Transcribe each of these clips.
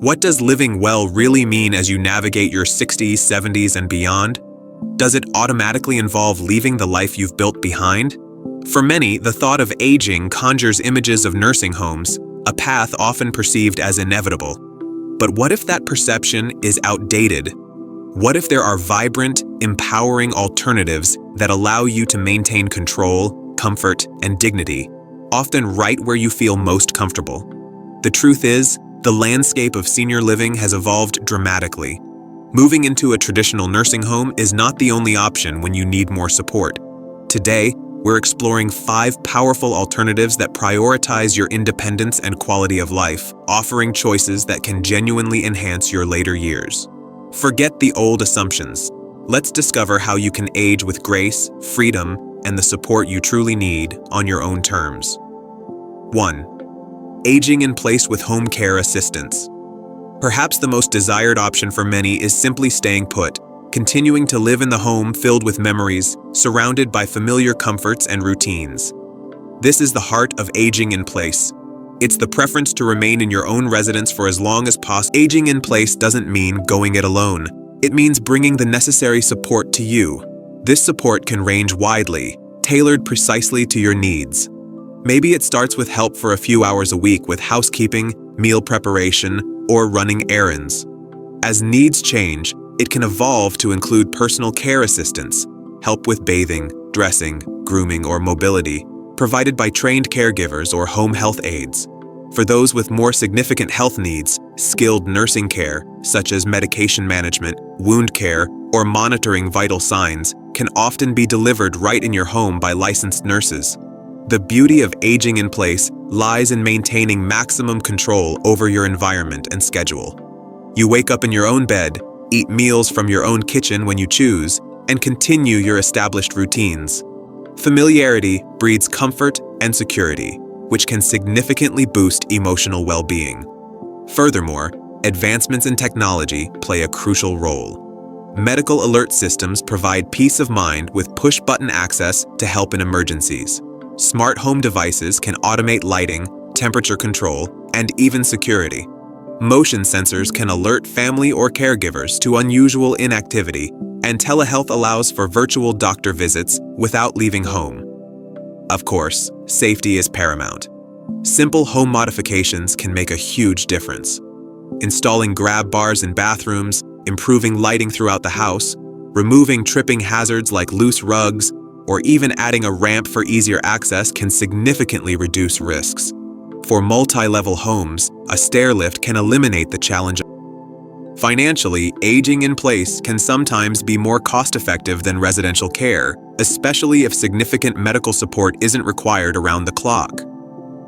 What does living well really mean as you navigate your 60s, 70s, and beyond? Does it automatically involve leaving the life you've built behind? For many, the thought of aging conjures images of nursing homes, a path often perceived as inevitable. But what if that perception is outdated? What if there are vibrant, empowering alternatives that allow you to maintain control, comfort, and dignity, often right where you feel most comfortable? The truth is, the landscape of senior living has evolved dramatically. Moving into a traditional nursing home is not the only option when you need more support. Today, we're exploring 5 powerful alternatives that prioritize your independence and quality of life, offering choices that can genuinely enhance your later years. Forget the old assumptions. Let's discover how you can age with grace, freedom, and the support you truly need on your own terms. 1. Aging in place with home care assistance. Perhaps the most desired option for many is simply staying put, continuing to live in the home filled with memories, surrounded by familiar comforts and routines. This is the heart of aging in place. It's the preference to remain in your own residence for as long as possible. Aging in place doesn't mean going it alone. It means bringing the necessary support to you. This support can range widely, tailored precisely to your needs. Maybe it starts with help for a few hours a week with housekeeping, meal preparation, or running errands. As needs change, it can evolve to include personal care assistance, help with bathing, dressing, grooming, or mobility, provided by trained caregivers or home health aides. For those with more significant health needs, skilled nursing care, such as medication management, wound care, or monitoring vital signs, can often be delivered right in your home by licensed nurses. The beauty of aging in place lies in maintaining maximum control over your environment and schedule. You wake up in your own bed, eat meals from your own kitchen when you choose, and continue your established routines. Familiarity breeds comfort and security, which can significantly boost emotional well-being. Furthermore, advancements in technology play a crucial role. Medical alert systems provide peace of mind with push-button access to help in emergencies. Smart home devices can automate lighting, temperature control, and even security. Motion sensors can alert family or caregivers to unusual inactivity, and telehealth allows for virtual doctor visits without leaving home. Of course, safety is paramount. Simple home modifications can make a huge difference. Installing grab bars in bathrooms, improving lighting throughout the house, removing tripping hazards like loose rugs, or even adding a ramp for easier access can significantly reduce risks. For multi-level homes, a stair lift can eliminate the challenge. Financially, aging in place can sometimes be more cost-effective than residential care, especially if significant medical support isn't required around the clock.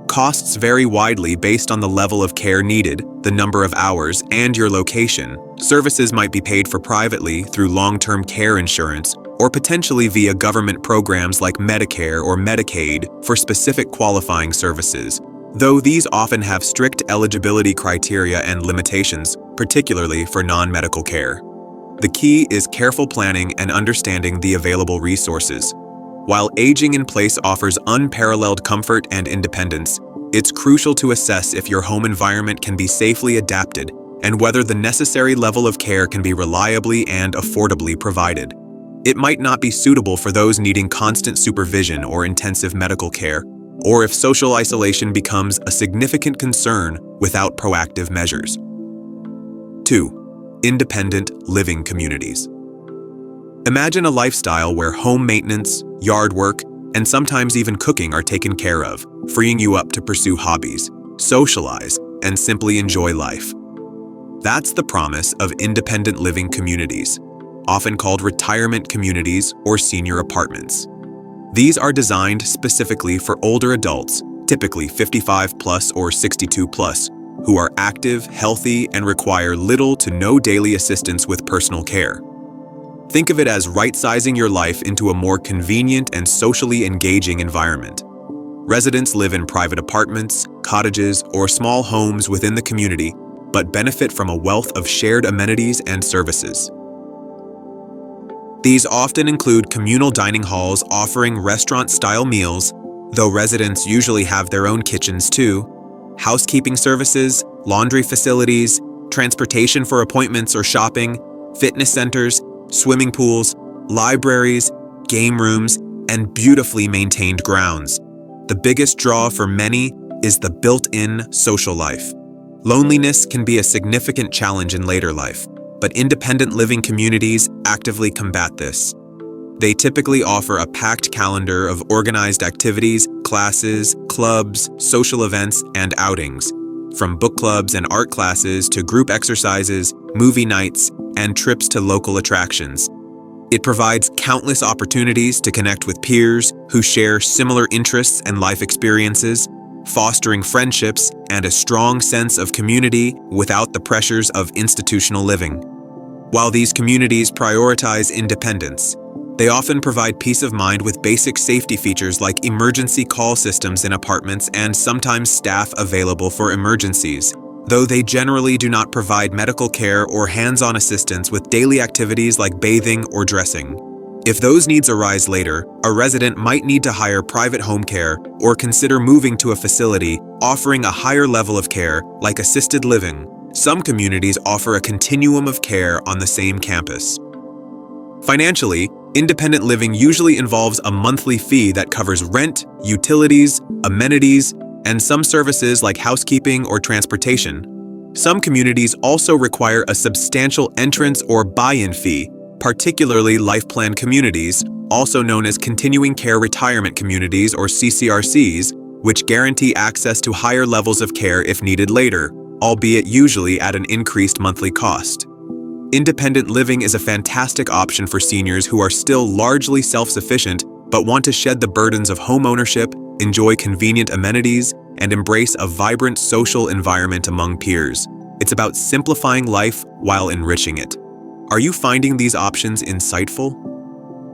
Costs vary widely based on the level of care needed, the number of hours, and your location. Services might be paid for privately through long-term care insurance, or potentially via government programs like Medicare or Medicaid for specific qualifying services, though these often have strict eligibility criteria and limitations, particularly for non-medical care. The key is careful planning and understanding the available resources. While aging in place offers unparalleled comfort and independence, it's crucial to assess if your home environment can be safely adapted and whether the necessary level of care can be reliably and affordably provided. It might not be suitable for those needing constant supervision or intensive medical care, or if social isolation becomes a significant concern without proactive measures. 2. Independent living communities. Imagine a lifestyle where home maintenance, yard work, and sometimes even cooking are taken care of, freeing you up to pursue hobbies, socialize, and simply enjoy life. That's the promise of independent living communities, often called retirement communities or senior apartments. These are designed specifically for older adults, typically 55 plus or 62 plus, who are active, healthy, and require little to no daily assistance with personal care. Think of it as right-sizing your life into a more convenient and socially engaging environment. Residents live in private apartments, cottages, or small homes within the community, but benefit from a wealth of shared amenities and services. These often include communal dining halls offering restaurant-style meals, though residents usually have their own kitchens too, housekeeping services, laundry facilities, transportation for appointments or shopping, fitness centers, swimming pools, libraries, game rooms, and beautifully maintained grounds. The biggest draw for many is the built-in social life. Loneliness can be a significant challenge in later life, but independent living communities actively combat this. They typically offer a packed calendar of organized activities, classes, clubs, social events, and outings, from book clubs and art classes to group exercises, movie nights, and trips to local attractions. It provides countless opportunities to connect with peers who share similar interests and life experiences, fostering friendships and a strong sense of community without the pressures of institutional living. While these communities prioritize independence, they often provide peace of mind with basic safety features like emergency call systems in apartments and sometimes staff available for emergencies, though they generally do not provide medical care or hands-on assistance with daily activities like bathing or dressing. If those needs arise later, a resident might need to hire private home care or consider moving to a facility offering a higher level of care, like assisted living. Some communities offer a continuum of care on the same campus. Financially, independent living usually involves a monthly fee that covers rent, utilities, amenities, and some services like housekeeping or transportation. Some communities also require a substantial entrance or buy-in fee, particularly life plan communities, also known as continuing care retirement communities or CCRCs, which guarantee access to higher levels of care if needed later, albeit usually at an increased monthly cost. Independent living is a fantastic option for seniors who are still largely self-sufficient but want to shed the burdens of home ownership, enjoy convenient amenities, and embrace a vibrant social environment among peers. It's about simplifying life while enriching it. Are you finding these options insightful?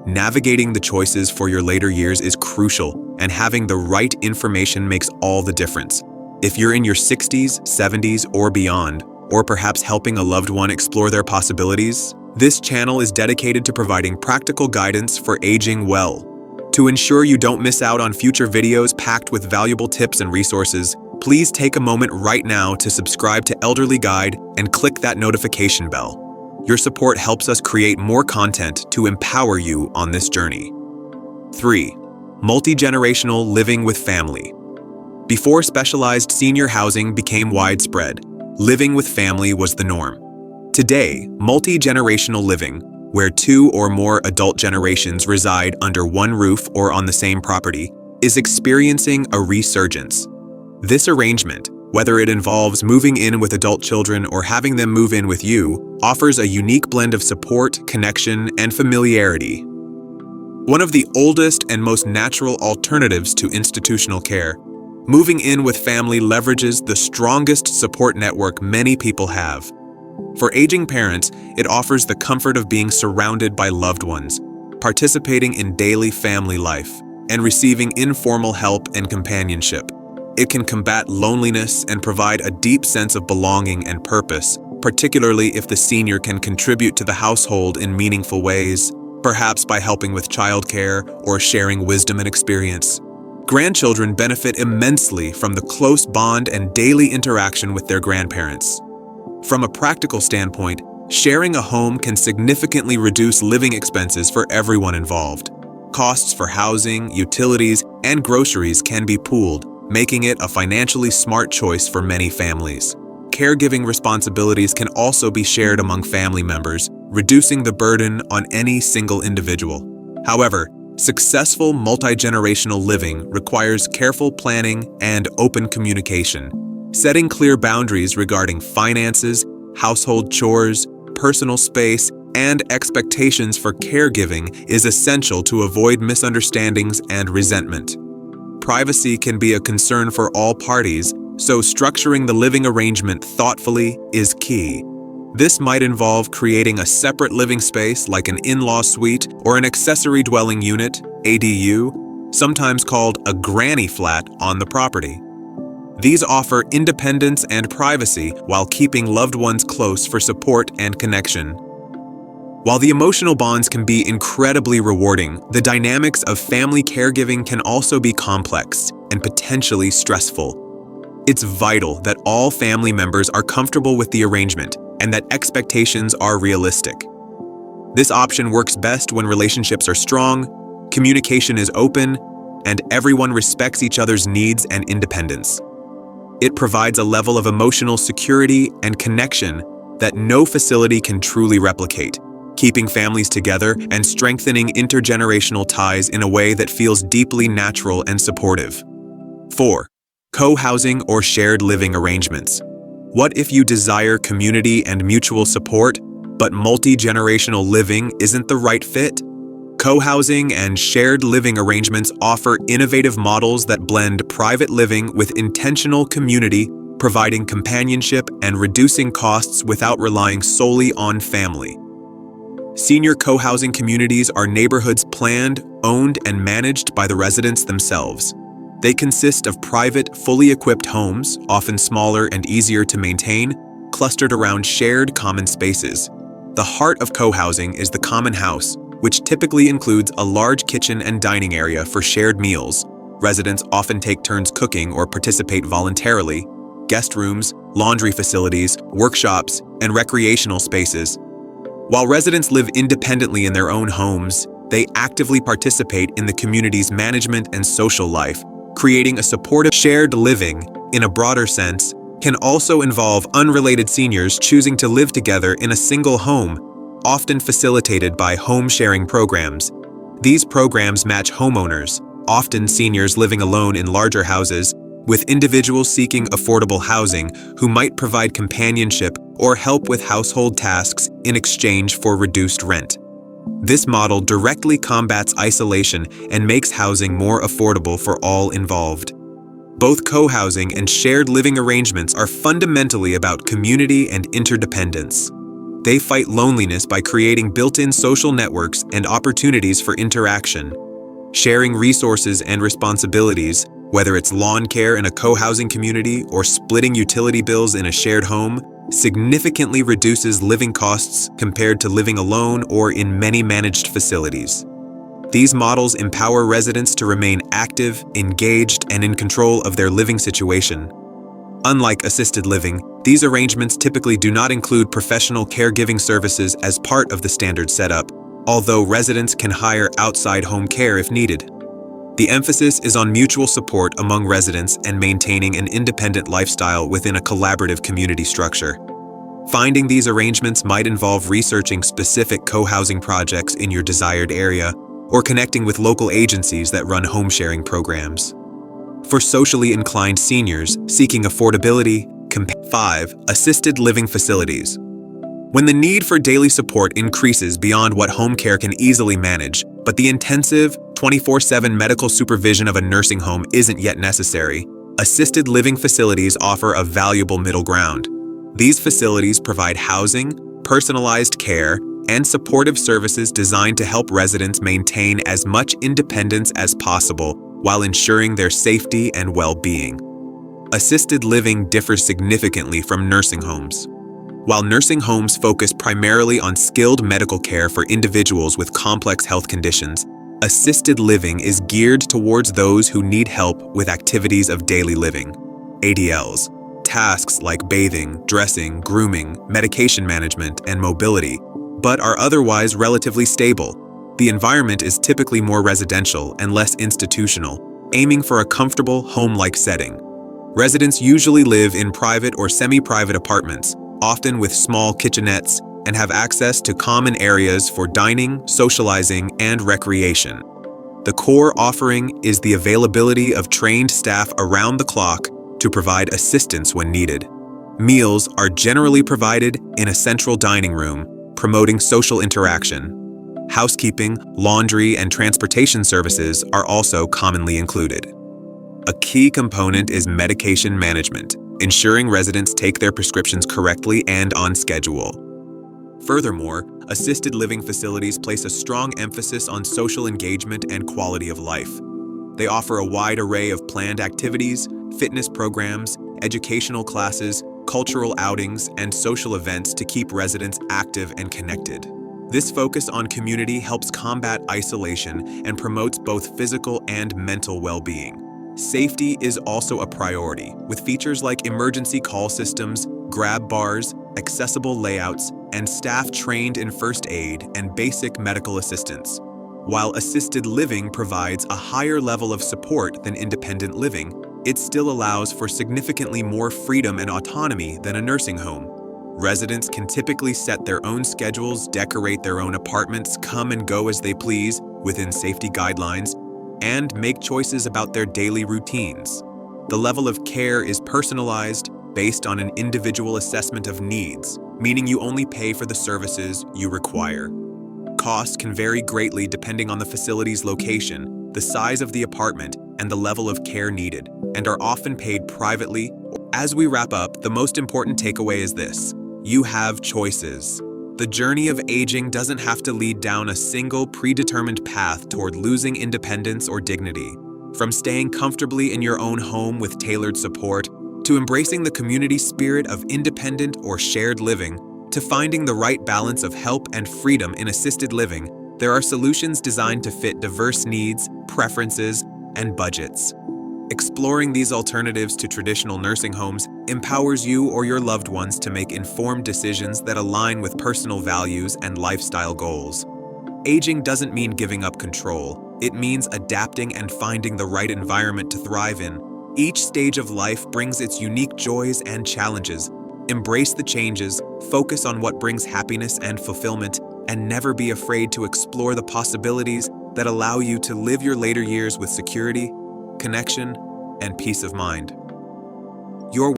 Navigating the choices for your later years is crucial, and having the right information makes all the difference. If you're in your 60s, 70s, or beyond, or perhaps helping a loved one explore their possibilities, this channel is dedicated to providing practical guidance for aging well. To ensure you don't miss out on future videos packed with valuable tips and resources, please take a moment right now to subscribe to Elderly Guide and click that notification bell. Your support helps us create more content to empower you on this journey. 3. Multi-generational living with family. Before specialized senior housing became widespread, living with family was the norm. Today, multi-generational living, where 2 or more adult generations reside under one roof or on the same property, is experiencing a resurgence. This arrangement, whether it involves moving in with adult children or having them move in with you, offers a unique blend of support, connection, and familiarity. One of the oldest and most natural alternatives to institutional care, moving in with family leverages the strongest support network many people have. For aging parents, it offers the comfort of being surrounded by loved ones, participating in daily family life, and receiving informal help and companionship. It can combat loneliness and provide a deep sense of belonging and purpose, particularly if the senior can contribute to the household in meaningful ways, perhaps by helping with childcare or sharing wisdom and experience. Grandchildren benefit immensely from the close bond and daily interaction with their grandparents. From a practical standpoint, sharing a home can significantly reduce living expenses for everyone involved. Costs for housing, utilities, and groceries can be pooled, making it a financially smart choice for many families. Caregiving responsibilities can also be shared among family members, reducing the burden on any single individual. However, successful multi-generational living requires careful planning and open communication. Setting clear boundaries regarding finances, household chores, personal space, and expectations for caregiving is essential to avoid misunderstandings and resentment. Privacy can be a concern for all parties, so structuring the living arrangement thoughtfully is key. This might involve creating a separate living space like an in-law suite or an accessory dwelling unit, ADU, sometimes called a granny flat on the property. These offer independence and privacy while keeping loved ones close for support and connection. While the emotional bonds can be incredibly rewarding, the dynamics of family caregiving can also be complex and potentially stressful. It's vital that all family members are comfortable with the arrangement and that expectations are realistic. This option works best when relationships are strong, communication is open, and everyone respects each other's needs and independence. It provides a level of emotional security and connection that no facility can truly replicate, keeping families together and strengthening intergenerational ties in a way that feels deeply natural and supportive. 4. Co-housing or shared living arrangements. What if you desire community and mutual support, but multi-generational living isn't the right fit? Co-housing and shared living arrangements offer innovative models that blend private living with intentional community, providing companionship and reducing costs without relying solely on family. Senior co-housing communities are neighborhoods planned, owned, and managed by the residents themselves. They consist of private, fully equipped homes, often smaller and easier to maintain, clustered around shared common spaces. The heart of co-housing is the common house, which typically includes a large kitchen and dining area for shared meals. Residents often take turns cooking or participate voluntarily. Guest rooms, laundry facilities, workshops, and recreational spaces. While residents live independently in their own homes, they actively participate in the community's management and social life, creating a supportive shared living, in a broader sense, can also involve unrelated seniors choosing to live together in a single home, often facilitated by home-sharing programs. These programs match homeowners, often seniors living alone in larger houses, with individuals seeking affordable housing who might provide companionship or help with household tasks in exchange for reduced rent. This model directly combats isolation and makes housing more affordable for all involved. Both co-housing and shared living arrangements are fundamentally about community and interdependence. They fight loneliness by creating built-in social networks and opportunities for interaction. Sharing resources and responsibilities, whether it's lawn care in a co-housing community or splitting utility bills in a shared home, significantly reduces living costs compared to living alone or in many managed facilities. These models empower residents to remain active, engaged, and in control of their living situation. Unlike assisted living, these arrangements typically do not include professional caregiving services as part of the standard setup, although residents can hire outside home care if needed. The emphasis is on mutual support among residents and maintaining an independent lifestyle within a collaborative community structure. Finding these arrangements might involve researching specific co-housing projects in your desired area or connecting with local agencies that run home-sharing programs. For socially inclined seniors seeking affordability, 5. Assisted living facilities. When the need for daily support increases beyond what home care can easily manage, but the intensive, 24/7 medical supervision of a nursing home isn't yet necessary, assisted living facilities offer a valuable middle ground. These facilities provide housing, personalized care, and supportive services designed to help residents maintain as much independence as possible while ensuring their safety and well-being. Assisted living differs significantly from nursing homes. While nursing homes focus primarily on skilled medical care for individuals with complex health conditions, assisted living is geared towards those who need help with activities of daily living, ADLs, tasks like bathing, dressing, grooming, medication management, and mobility, but are otherwise relatively stable. The environment is typically more residential and less institutional, aiming for a comfortable, home-like setting. Residents usually live in private or semi-private apartments, often with small kitchenettes, and have access to common areas for dining, socializing, and recreation. The core offering is the availability of trained staff around the clock to provide assistance when needed. Meals are generally provided in a central dining room, promoting social interaction. Housekeeping, laundry, and transportation services are also commonly included. A key component is medication management, ensuring residents take their prescriptions correctly and on schedule. Furthermore, assisted living facilities place a strong emphasis on social engagement and quality of life. They offer a wide array of planned activities, fitness programs, educational classes, cultural outings, and social events to keep residents active and connected. This focus on community helps combat isolation and promotes both physical and mental well-being. Safety is also a priority, with features like emergency call systems, grab bars, accessible layouts, and staff trained in first aid and basic medical assistance. While assisted living provides a higher level of support than independent living, it still allows for significantly more freedom and autonomy than a nursing home. Residents can typically set their own schedules, decorate their own apartments, come and go as they please within safety guidelines, and make choices about their daily routines. The level of care is personalized based on an individual assessment of needs, meaning you only pay for the services you require. Costs can vary greatly depending on the facility's location, the size of the apartment, and the level of care needed, and are often paid privately. As we wrap up, the most important takeaway is this: you have choices. The journey of aging doesn't have to lead down a single predetermined path toward losing independence or dignity. From staying comfortably in your own home with tailored support, to embracing the community spirit of independent or shared living, to finding the right balance of help and freedom in assisted living, there are solutions designed to fit diverse needs, preferences, and budgets. Exploring these alternatives to traditional nursing homes empowers you or your loved ones to make informed decisions that align with personal values and lifestyle goals. Aging doesn't mean giving up control. It means adapting and finding the right environment to thrive in. Each stage of life brings its unique joys and challenges. Embrace the changes, focus on what brings happiness and fulfillment, and never be afraid to explore the possibilities that allow you to live your later years with security, connection, and peace of mind. Your